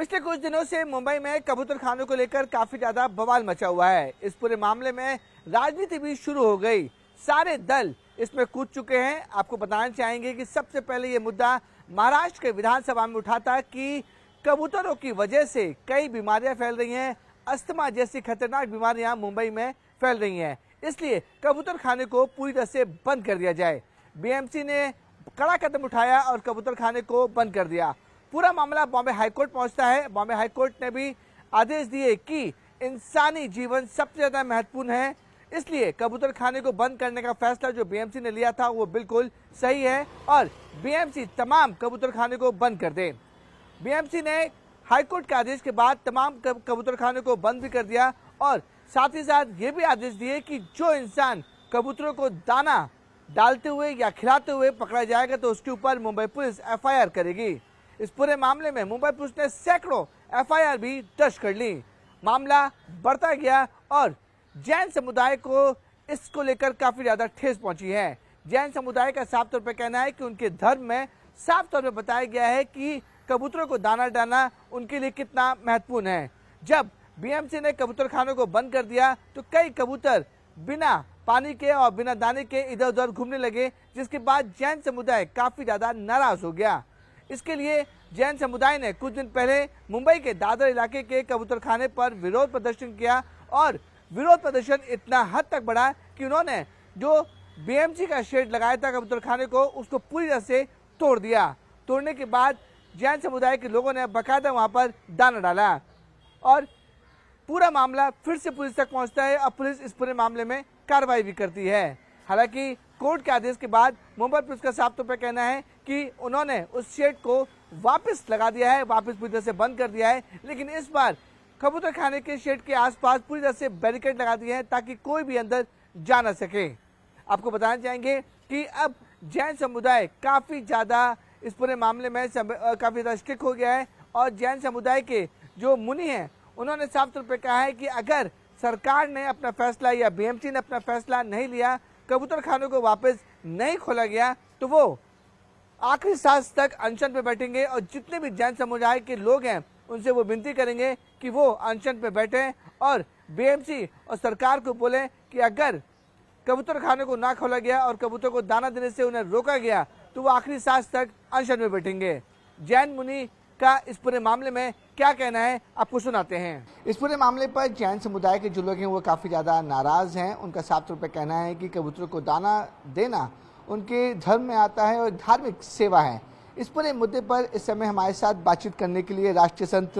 पिछले कुछ दिनों से मुंबई में कबूतर खानों को लेकर काफी ज्यादा बवाल मचा हुआ है। इस पूरे मामले में राजनीति भी शुरू हो गई। सारे दल इसमें कूद चुके हैं। आपको बताना चाहेंगे कि सबसे पहले ये मुद्दा महाराष्ट्र के विधानसभा में उठा था कि कबूतरों की वजह से कई बीमारियां फैल रही हैं। अस्थमा जैसी खतरनाक बीमारियां मुंबई में फैल रही हैं, इसलिए कबूतर खाने को पूरी तरह से बंद कर दिया जाए। बीएमसी ने कड़ा कदम उठाया और कबूतर खाने को बंद कर दिया। पूरा मामला बॉम्बे हाईकोर्ट पहुंचता है। बॉम्बे हाईकोर्ट ने भी आदेश दिए कि इंसानी जीवन सबसे ज्यादा महत्वपूर्ण है, इसलिए कबूतर खाने को बंद करने का फैसला जो बीएमसी ने लिया था वो बिल्कुल सही है और बीएमसी तमाम कबूतर खाने को बंद कर दे। बीएमसी ने हाईकोर्ट के आदेश के बाद तमाम कबूतर खाने को बंद भी कर दिया और साथ ही साथ ये भी आदेश दिए कि जो इंसान कबूतरों को दाना डालते हुए या खिलाते हुए पकड़ा जाएगा तो उसके ऊपर मुंबई पुलिस एफआईआर करेगी। इस पूरे मामले में मुंबई पुलिस ने सैकड़ों एफआईआर भी दर्ज कर ली। मामला बढ़ता गया और जैन समुदाय को इसको लेकर काफी ज्यादा ठेस पहुंची है। जैन समुदाय का साफ तौर पर कहना है कि उनके धर्म में साफ तौर पर बताया गया है कि कबूतरों को दाना डालना उनके लिए कितना महत्वपूर्ण है। जब बीएमसी ने कबूतर खानों को बंद कर दिया तो कई कबूतर बिना पानी के और बिना दाने के इधर उधर घूमने लगे, जिसके बाद जैन समुदाय काफी ज्यादा नाराज हो गया। इसके लिए जैन समुदाय ने कुछ दिन पहले मुंबई के दादर इलाके के कबूतर खाने पर विरोध प्रदर्शन किया और विरोध प्रदर्शन इतना हद तक बढ़ा कि उन्होंने जो बीएमसी का शेड लगाया था कबूतर खाने को उसको पूरी तरह से तोड़ दिया। तोड़ने के बाद जैन समुदाय के लोगों ने बाकायदा वहां पर दाना डाला और पूरा मामला फिर से पुलिस तक पहुंचता है और पुलिस इस पूरे मामले में कार्रवाई भी करती है। हालांकि कोर्ट के आदेश के बाद मुंबई पुलिस का साफ तौर पर कहना है कि उन्होंने उस शेड को वापस लगा दिया है, वापस पूरी तरह से बंद कर दिया है, लेकिन इस बार कबूतर खाने के शेड के आसपास पूरी तरह से बैरिकेड लगा दिए हैं ताकि कोई भी अंदर जा ना सके। आपको बताना चाहेंगे कि अब जैन समुदाय काफी ज्यादा इस पूरे मामले में काफी ज्यादा स्ट्रिक्ट हो गया है और जैन समुदाय के जो मुनि हैं उन्होंने साफ तौर पर कहा है कि अगर सरकार ने अपना फैसला या बीएमसी ने अपना फैसला नहीं लिया, कबूतर खानों को वापस नहीं खोला गया, तो वो आखिरी सांस तक अनशन पे बैठेंगे और जितने भी जैन समुदाय के लोग हैं उनसे वो विनती करेंगे कि वो अनशन पे बैठे और बीएमसी और सरकार को बोले कि अगर कबूतर खाने को ना खोला गया और कबूतर को दाना देने से उन्हें रोका गया तो वो आखिरी सांस तक अनशन में बैठेंगे। जैन मुनि का इस पूरे मामले में क्या कहना है आपको सुनाते हैं। इस पूरे मामले पर जैन समुदाय के जो लोग हैं वो काफी ज्यादा नाराज हैं। उनका साफ तौर पर कहना है कि कबूतरों को दाना देना उनके धर्म में आता है और धार्मिक सेवा है। इस पूरे मुद्दे पर इस समय हमारे साथ बातचीत करने के लिए राष्ट्रीय संत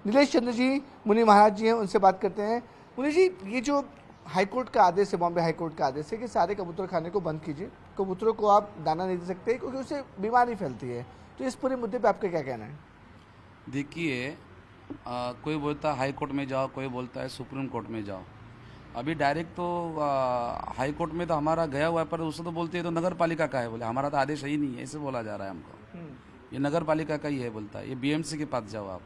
नीलेश चंद्र जी मुनि महाराज जी हैं, उनसे बात करते हैं। मुनि जी, ये जो हाईकोर्ट का आदेश है, बॉम्बे हाईकोर्ट का आदेश है कि सारे कबूतर खाने को बंद कीजिए, कबूतरों को आप दाना नहीं दे सकते क्योंकि उससे बीमारी फैलती है, तो इस पूरे मुद्दे पर आपका क्या कहना है? देखिए, कोई बोलता है हाई कोर्ट में जाओ, कोई बोलता है सुप्रीम कोर्ट में जाओ। अभी डायरेक्ट तो हाई कोर्ट में तो हमारा गया हुआ है, पर उससे तो बोलते हैं तो नगर पालिका का है, बोले हमारा तो आदेश ही नहीं है, ऐसे बोला जा रहा है हमको। ये नगर पालिका का ही है, बोलता है ये बीएमसी के पास जाओ आप।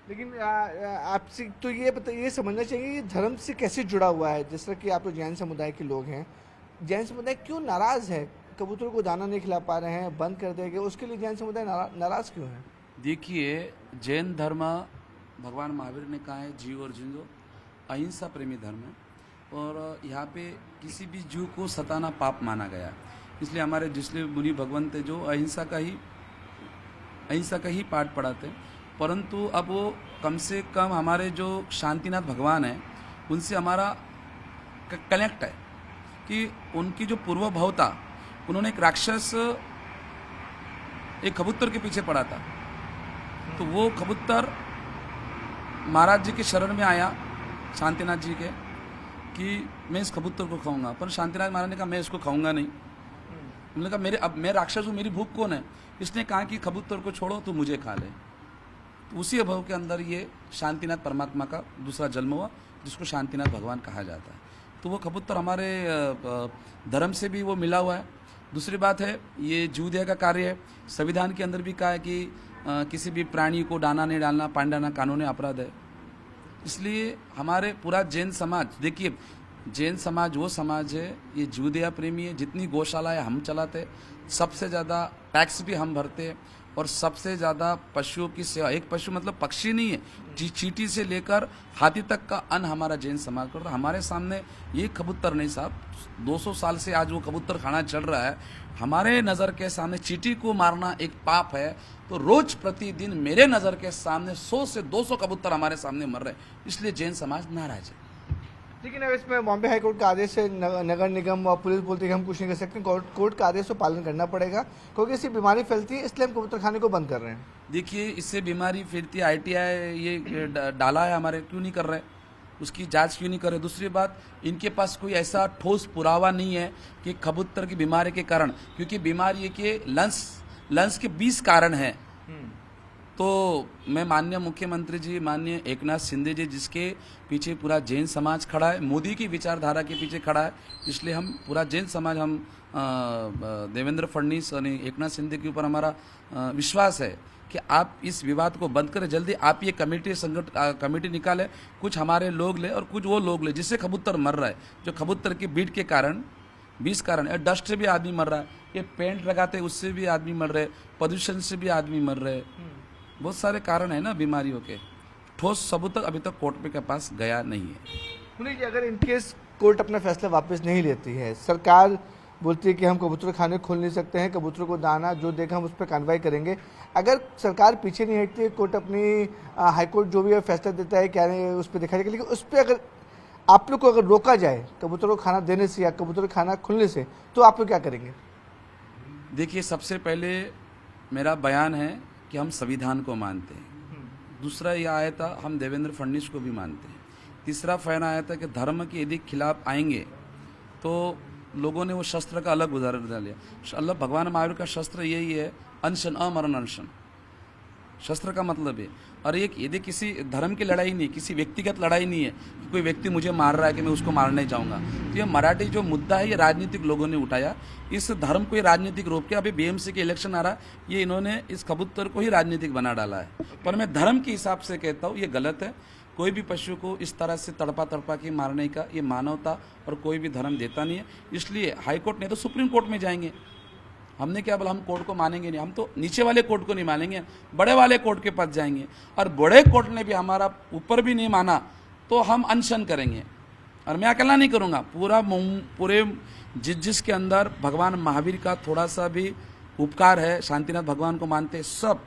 लेकिन आपसे तो ये समझना चाहिए कि धर्म से कैसे जुड़ा हुआ है। जिस तरह कि आप तो जैन समुदाय के लोग हैं, जैन समुदाय क्यों नाराज है? कबूतरों को दाना नहीं खिला पा रहे हैं, बंद कर देंगे, उसके लिए जैन समुदाय नाराज क्यों है? देखिए, जैन धर्म भगवान महावीर ने कहा है जीव और जिंदो अहिंसा प्रेमी धर्म है और यहाँ पे किसी भी जीव को सताना पाप माना गया। इसलिए हमारे जिसले मुनि भगवंत है जो अहिंसा का ही पाठ पढ़ाते हैं, परंतु अब वो कम से कम हमारे जो शांतिनाथ भगवान है उनसे हमारा कनेक्ट है कि उनकी जो पूर्व भाव था, उन्होंने एक राक्षस एक कबूतर के पीछे पड़ा था, तो वो कबूतर महाराज जी के शरण में आया शांतिनाथ जी के कि मैं इस कबूतर को खाऊंगा, पर शांतिनाथ महाराज ने कहा मैं इसको खाऊंगा नहीं। उन्होंने कहा अब मैं राक्षस हूँ, मेरी भूख कौन है? इसने कहा कि कबूतर को छोड़ो तो मुझे खा ले। तो उसी अभाव के अंदर ये शांतिनाथ परमात्मा का दूसरा जन्म हुआ जिसको शांतिनाथ भगवान कहा जाता है। तो वो कबूतर हमारे धर्म से भी वो मिला हुआ है। दूसरी बात है, ये जीवदया का कार्य है। संविधान के अंदर भी कहा है कि किसी भी प्राणी को दाना नहीं डालना, पानी डालना कानूनी अपराध है। इसलिए हमारे पूरा जैन समाज, देखिए जैन समाज वो समाज है, ये जीवदया प्रेमी है। जितनी गौशाला है हम चलाते, सबसे ज़्यादा टैक्स भी हम भरते और सबसे ज़्यादा पशुओं की सेवा, एक पशु मतलब पक्षी नहीं है, चींटी से लेकर हाथी तक का अन्न हमारा जैन समाज करता है। हमारे सामने ये कबूतर नहीं साहब, 200 साल से आज वो कबूतर खाना चल रहा है, हमारे नज़र के सामने चींटी को मारना एक पाप है, तो रोज प्रतिदिन मेरे नज़र के सामने 100 से 200 कबूतर हमारे सामने मर रहे हैं, इसलिए जैन समाज नाराज है। लेकिन अब इसमें बॉम्बे हाई कोर्ट का आदेश है, नगर निगम और पुलिस बोलती है कि हम कुछ नहीं कर सकते, कोर्ट का आदेश को पालन करना पड़ेगा क्योंकि इससे बीमारी फैलती है, इसलिए हम कबूतर खाने को बंद कर रहे हैं। देखिए इससे बीमारी फैलती है, ITI ये डाला है हमारे, क्यों नहीं कर रहे, उसकी जांच क्यों नहीं कर रहे। दूसरी बात, इनके पास कोई ऐसा ठोस पुरावा नहीं है कि कबूतर की बीमारी के कारण, क्योंकि बीमारी है कि लंस के 20 कारण हैं। तो मैं माननीय मुख्यमंत्री जी, माननीय एकनाथ शिंदे जी, जिसके पीछे पूरा जैन समाज खड़ा है, मोदी की विचारधारा के पीछे खड़ा है, इसलिए हम पूरा जैन समाज, हम देवेंद्र फडणवीस और एकनाथ शिंदे के ऊपर हमारा विश्वास है कि आप इस विवाद को बंद करें, जल्दी आप ये कमेटी निकालें, कुछ हमारे लोग ले और कुछ वो लोग ले, जिससे कबूतर मर रहा है, जो कबूतर की बीट के कारण 20 कारण है, डस्ट से भी आदमी मर रहा है, ये पेंट लगाते उससे भी आदमी मर रहे, प्रदूषण से भी आदमी मर रहे, बहुत सारे कारण है ना बीमारियों के। ठोस सबूत अभी तक कोर्ट के पास गया नहीं है। पुलिस जी, अगर इनकेस कोर्ट अपना फैसला वापस नहीं लेती है, सरकार बोलती है कि हम कबूतर खाने खोल नहीं सकते हैं, कबूतरों को दाना जो देगा हम उस पर कार्रवाई करेंगे, अगर सरकार पीछे नहीं हटती है, कोर्ट अपनी हाईकोर्ट जो भी है फैसला देता है क्या नहीं उस पर देखा जाएगा, लेकिन उस पर अगर आप लोग को अगर रोका जाए कबूतरों को खाना देने से या कबूतर को खाना खुलने से, तो आप लोग क्या करेंगे? देखिए सबसे पहले मेरा बयान है कि हम संविधान को मानते हैं, दूसरा ये आया था हम देवेंद्र फडणवीस को भी मानते हैं, तीसरा फैन आया था कि धर्म के यदि खिलाफ आएंगे तो लोगों ने वो शस्त्र का अलग उदाहरण डाल लिया। अल्लाह भगवान महावीर का शस्त्र यही है, अनशन, अमरण अनशन, शस्त्र का मतलब है। और एक यदि किसी धर्म की लड़ाई नहीं, किसी व्यक्तिगत लड़ाई नहीं है कि कोई व्यक्ति मुझे मार रहा है कि मैं उसको मारने जाऊंगा, तो ये मराठी जो मुद्दा है ये राजनीतिक लोगों ने उठाया, इस धर्म को ये राजनीतिक रूप के, अभी BMC के इलेक्शन आ रहा है, ये इन्होंने इस कबूतर को ही राजनीतिक बना डाला है। पर मैं धर्म के हिसाब से कहता हूँ ये गलत है, कोई भी पशु को इस तरह से तड़पा के मारने का ये मानवता और कोई भी धर्म देता नहीं है। इसलिए हाईकोर्ट नहीं तो सुप्रीम कोर्ट में जाएंगे। हमने क्या बोला, हम कोर्ट को मानेंगे नहीं, हम तो नीचे वाले कोर्ट को नहीं मानेंगे, बड़े वाले कोर्ट के पास जाएंगे, और बड़े कोर्ट ने भी हमारा ऊपर भी नहीं माना तो हम अनशन करेंगे। और मैं अकेला नहीं करूँगा, पूरे जिसके अंदर भगवान महावीर का थोड़ा सा भी उपकार है, शांतिनाथ भगवान को मानते सब,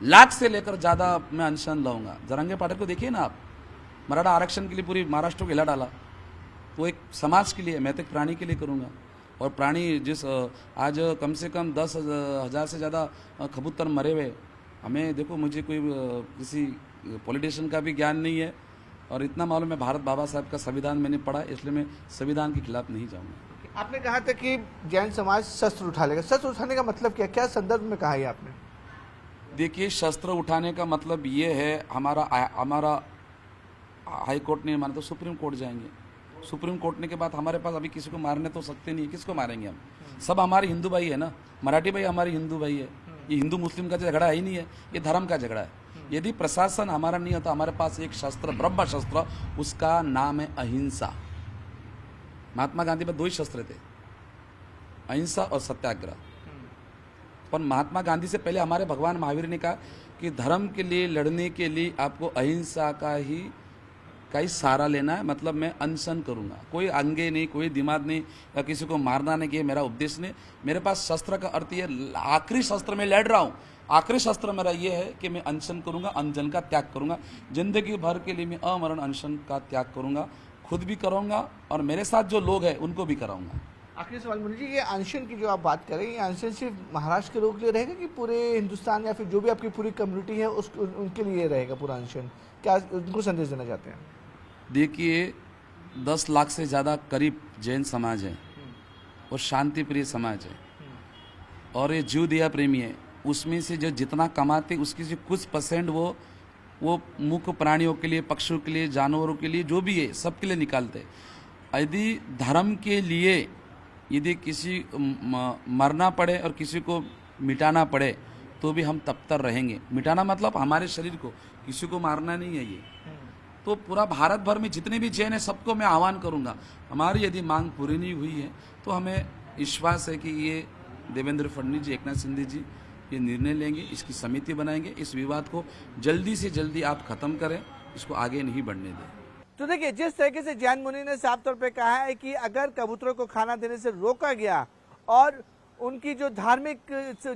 लाख से लेकर ज़्यादा मैं अनशन लाऊंगा। जरंगे पाटिल को देखिए ना आप, मराठा आरक्षण के लिए पूरी महाराष्ट्र को हिला डाला, तो एक समाज के लिए, मैं तो एक प्राणी के लिए करूँगा। और प्राणी जिस आज कम से कम 10,000 से ज़्यादा कबूतर मरे हुए, हमें देखो, मुझे कोई किसी पॉलिटिशियन का भी ज्ञान नहीं है, और इतना मालूम है भारत बाबा साहब का संविधान मैंने पढ़ा, इसलिए मैं संविधान के खिलाफ नहीं जाऊँगा। आपने कहा था कि जैन समाज शस्त्र उठा लेगा, शस्त्र उठाने का मतलब क्या संदर्भ में कहा है आपने? देखिए शस्त्र उठाने का मतलब ये है, हमारा हाई कोर्ट नहीं माना तो सुप्रीम कोर्ट जाएंगे, सुप्रीम कोर्ट ने के बाद हमारे पास अभी किसी को मारने तो सकते नहीं है, किसको मारेंगे हम? सब हमारे हिंदू भाई है ना, मराठी भाई हमारे हिंदू भाई है, ये हिंदू मुस्लिम का झगड़ा ही नहीं है, ये धर्म का झगड़ा है। यदि प्रशासन हमारा नहीं होता, हमारे पास एक शस्त्र, ब्रह्म शस्त्र, उसका नाम है अहिंसा। महात्मा गांधी में 2 ही शस्त्र थे, अहिंसा और सत्याग्रह। पर महात्मा गांधी से पहले हमारे भगवान महावीर ने कहा कि धर्म के लिए लड़ने के लिए आपको अहिंसा का ही सहारा लेना है, मतलब मैं अनशन करूंगा, कोई अंगे नहीं, कोई दिमाग नहीं, या किसी को मारना नहीं, कि मेरा उपदेश नहीं। मेरे पास शस्त्र का अर्थ ये, आखिरी शस्त्र में लड़ रहा हूँ, आखिरी शस्त्र मेरा ये है कि मैं अनशन करूंगा, अनशन का त्याग करूंगा, जिंदगी भर के लिए मैं अमरण अनशन का त्याग करूंगा, खुद भी करूंगा और मेरे साथ जो लोग हैं उनको भी कराऊंगा। आखिरी सवाल मुनि जी, ये अनशन की जो आप बात करें, ये अनशन सिर्फ महाराष्ट्र के लोगों के लिए रहेगा कि पूरे हिंदुस्तान या फिर जो भी आपकी पूरी कम्युनिटी है उनके लिए रहेगा पूरा अनशन? क्या उनको संदेश देना चाहते हैं? देखिए 10 लाख से ज़्यादा करीब जैन समाज है और शांति प्रिय समाज है, और ये जीव दया प्रेमी है। उसमें से जो जितना कमाते उसकी से कुछ % वो मुख्य प्राणियों के लिए, पक्षियों के लिए, जानवरों के लिए, जो भी है सबके लिए निकालते हैं। यदि धर्म के लिए यदि किसी मरना पड़े और किसी को मिटाना पड़े तो भी हम तब तक रहेंगे। मिटाना मतलब हमारे शरीर को, किसी को मारना नहीं है ये। तो पूरा भारत भर में जितने भी जैन हैं सबको मैं आह्वान करूंगा, हमारी यदि मांग पूरी नहीं हुई है तो हमें विश्वास है कि ये देवेंद्र फडणवीस जी, एकनाथ शिंदे जी ये निर्णय लेंगे, इसकी समिति बनाएंगे, इस विवाद को जल्दी से जल्दी आप खत्म करें, इसको आगे नहीं बढ़ने दें। तो देखिए, जिस तरीके से जैन मुनि ने साफ तौर पे कहा है कि अगर कबूतरों को खाना देने से रोका गया और उनकी जो धार्मिक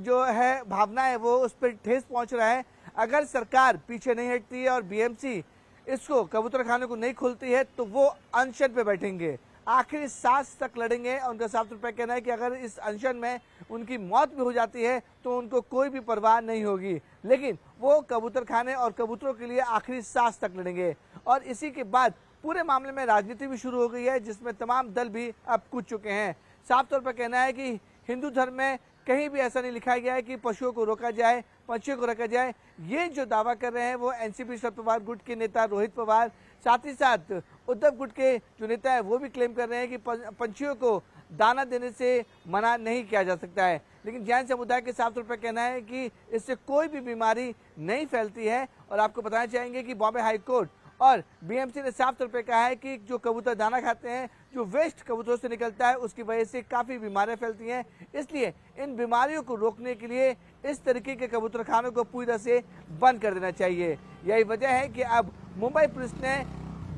जो है भावना है वो उस पर ठेस पहुंच रहा है, अगर सरकार पीछे नहीं हटती है और बीएमसी इसको कबूतर खाने को नहीं खोलती है तो वो अनशन पे बैठेंगे, आखिरी सांस तक लड़ेंगे। उनका साफ तौर पर कहना है कि अगर इस अनशन में उनकी मौत भी हो जाती है तो उनको कोई भी परवाह नहीं होगी, लेकिन वो कबूतर खाने और कबूतरों के लिए आखिरी सांस तक लड़ेंगे। और इसी के बाद पूरे मामले में राजनीति भी शुरू हो गई है, जिसमें तमाम दल भी अब कूद चुके हैं। साफ तौर पर कहना है कि हिंदू धर्म में कहीं भी ऐसा नहीं लिखा गया है कि पशुओं को रोका जाए, पंछियों को रोका जाए। ये जो दावा कर रहे हैं वो एनसीपी शरद पवार गुट के नेता रोहित पवार, साथ ही साथ उद्धव गुट के जो नेता है वो भी क्लेम कर रहे हैं कि पंछियों को दाना देने से मना नहीं किया जा सकता है। लेकिन जैन समुदाय के साफ तौर पर कहना है कि इससे कोई भी बीमारी नहीं फैलती है। और आपको बताना चाहेंगे कि बॉम्बे हाई कोर्ट और बीएमसी ने साफ तौर पे कहा है कि जो कबूतर दाना खाते हैं, जो वेस्ट कबूतरों से निकलता है, उसकी वजह से काफ़ी बीमारियां फैलती हैं। इसलिए इन बीमारियों को रोकने के लिए इस तरीके के कबूतर खानों को पूरी तरह से बंद कर देना चाहिए। यही वजह है कि अब मुंबई पुलिस ने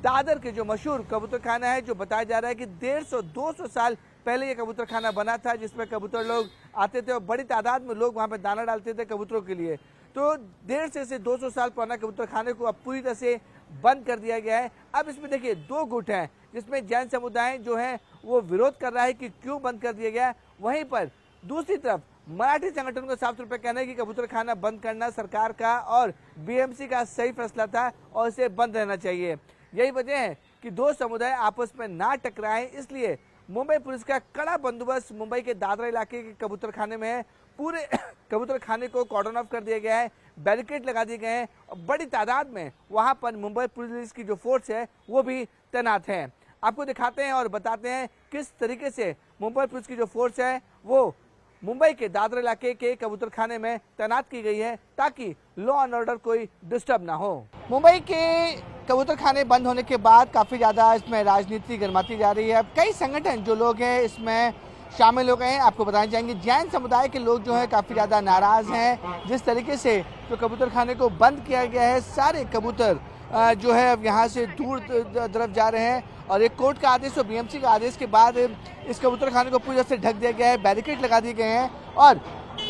दादर के जो मशहूर कबूतर खाना है, जो बताया जा रहा है कि 150-200 साल पहले ये कबूतर खाना बना था, जिसमें कबूतर लोग आते थे और बड़ी तादाद में लोग वहाँ पर दाना डालते थे कबूतरों के लिए। तो 150 से 200 साल पुराना कबूतर खाने को अब पूरी तरह से बंद कर दिया गया है। अब इसमें देखिए दो गुट हैं, जिसमें जैन समुदाय जो है वो विरोध कर रहा है कि क्यों बंद कर दिया गया। वहीं पर दूसरी तरफ मराठी संगठन को साफ तौर पर कहना है कि कबूतर खाना बंद करना सरकार का और बीएमसी का सही फैसला था और इसे बंद रहना चाहिए। यही वजह है कि दो समुदाय आपस में ना टकराएं, इसलिए मुंबई पुलिस का कड़ा बंदोबस्त मुंबई के दादरा इलाके के कबूतर खाने में है। पूरे कबूतर खाने को कॉर्डन ऑफ कर दिया गया है, बैरिकेड लगा दिए गए हैं और बड़ी तादाद में वहां पर मुंबई पुलिस की जो फोर्स है वो भी तैनात है। आपको दिखाते हैं और बताते हैं किस तरीके से मुंबई पुलिस की जो फोर्स है वो मुंबई के दादरा इलाके के कबूतर खाने में तैनात की गई है, ताकि लॉ एंड ऑर्डर कोई डिस्टर्ब ना हो। मुंबई के कबूतर खाने बंद होने के बाद काफ़ी ज़्यादा इसमें राजनीति गर्माती जा रही है। कई संगठन जो लोग हैं इसमें शामिल हो गए हैं। आपको बताना चाहेंगे जैन समुदाय के लोग जो हैं काफ़ी ज़्यादा नाराज़ हैं जिस तरीके से जो कबूतर खाने को बंद किया गया है। सारे कबूतर जो है अब यहाँ से दूर तरफ जा रहे हैं और एक कोर्ट का आदेश और बीएमसी का आदेश के बाद इस कबूतर खाने को पूरी तरह से ढक दिया गया है, बैरिकेड लगा दिए गए हैं। और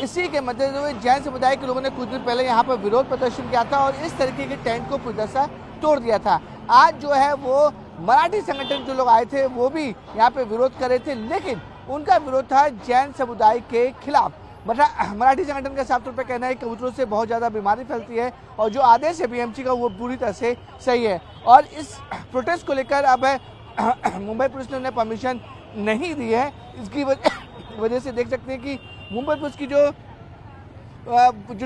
इसी के मद्देनजर जैन समुदाय के लोगों ने कुछ दिन पहले यहाँ पर विरोध प्रदर्शन किया था और इस तरीके के टेंट को पूरी तरह से तोड़ दिया था। आज जो है वो मराठी संगठन जो लोग आए थे वो भी यहाँ पे विरोध कर रहे थे, लेकिन उनका विरोध था जैन समुदाय के खिलाफ। मराठी संगठन का साफ तौर पर कहना है कि कबूतरों से बहुत ज़्यादा बीमारी फैलती है और जो आदेश है बीएमसी का वो पूरी तरह से सही है। और इस प्रोटेस्ट को लेकर अब मुंबई पुलिस ने उन्हें परमिशन नहीं दी है। इसकी वजह से देख सकते हैं कि मुंबई पुलिस की जो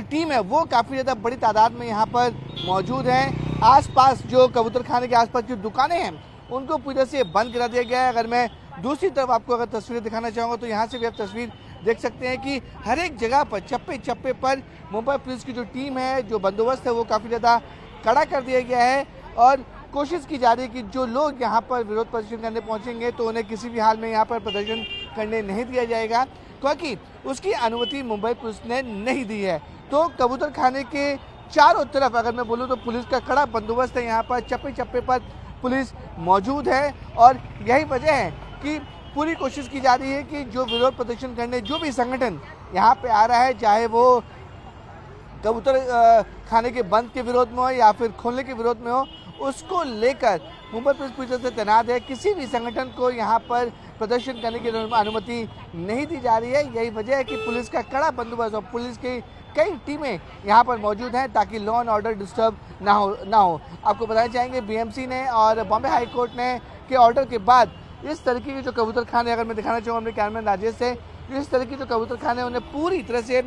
टीम है वो काफ़ी ज़्यादा बड़ी तादाद में यहाँ पर मौजूद है। आसपास जो कबूतर खाने के आसपास जो दुकानें हैं उनको पूरी तरह से बंद करा दिया गया है। अगर मैं दूसरी तरफ आपको अगर तस्वीरें दिखाना चाहूँगा तो यहाँ से भी आप तस्वीर देख सकते हैं कि हर एक जगह पर चप्पे चप्पे पर मुंबई पुलिस की जो टीम है, जो बंदोबस्त है वो काफ़ी ज़्यादा कड़ा कर दिया गया है। और कोशिश की जा रही है कि जो लोग यहाँ पर विरोध प्रदर्शन करने पहुँचेंगे तो उन्हें किसी भी हाल में यहाँ पर प्रदर्शन करने नहीं दिया जाएगा, क्योंकि उसकी अनुमति मुंबई पुलिस ने नहीं दी है। तो कबूतर खाने के चारों तरफ अगर मैं बोलूँ तो पुलिस का कड़ा बंदोबस्त है, यहाँ पर चप्पे चप्पे पर पुलिस मौजूद है। और यही वजह है कि पूरी कोशिश की जा रही है कि जो विरोध प्रदर्शन करने जो भी संगठन यहाँ पे आ रहा है, चाहे वो कबूतर खाने के बंद के विरोध में हो या फिर खोलने के विरोध में हो, उसको लेकर मुंबई पुलिस पूरी तरह से तैनात है। किसी भी संगठन को यहाँ पर प्रदर्शन करने की अनुमति नहीं दी जा रही है। यही वजह है कि पुलिस का कड़ा बंदोबस्त और पुलिस की कई टीमें यहाँ पर मौजूद हैं ताकि लॉ एंड ऑर्डर डिस्टर्ब ना हो। आपको बताना चाहेंगे बीएमसी ने और बॉम्बे हाई कोर्ट ने के ऑर्डर के बाद इस तरीके के जो कबूतर खाने, अगर मैं दिखाना चाहूँ अपने कैमरामैन राजेश से, इस तरीके के जो कबूतर खाने उन्हें पूरी तरह से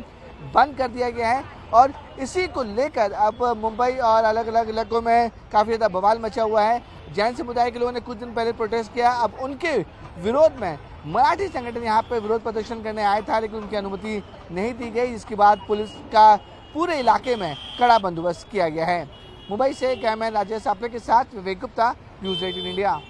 बंद कर दिया गया है। और इसी को लेकर अब मुंबई और अलग अलग इलाकों में काफ़ी ज़्यादा बवाल मचा हुआ है। जैन समुदाय के लोगों ने कुछ दिन पहले प्रोटेस्ट किया, अब उनके विरोध में मराठी संगठन यहाँ पर विरोध प्रदर्शन करने आया था, लेकिन उनकी अनुमति नहीं दी गई, जिसके बाद पुलिस का पूरे इलाके में कड़ा बंदोबस्त किया गया है। मुंबई से कैमरामैन राजेश आपले के साथ विवेक गुप्ता, न्यूज़ 18 इंडिया।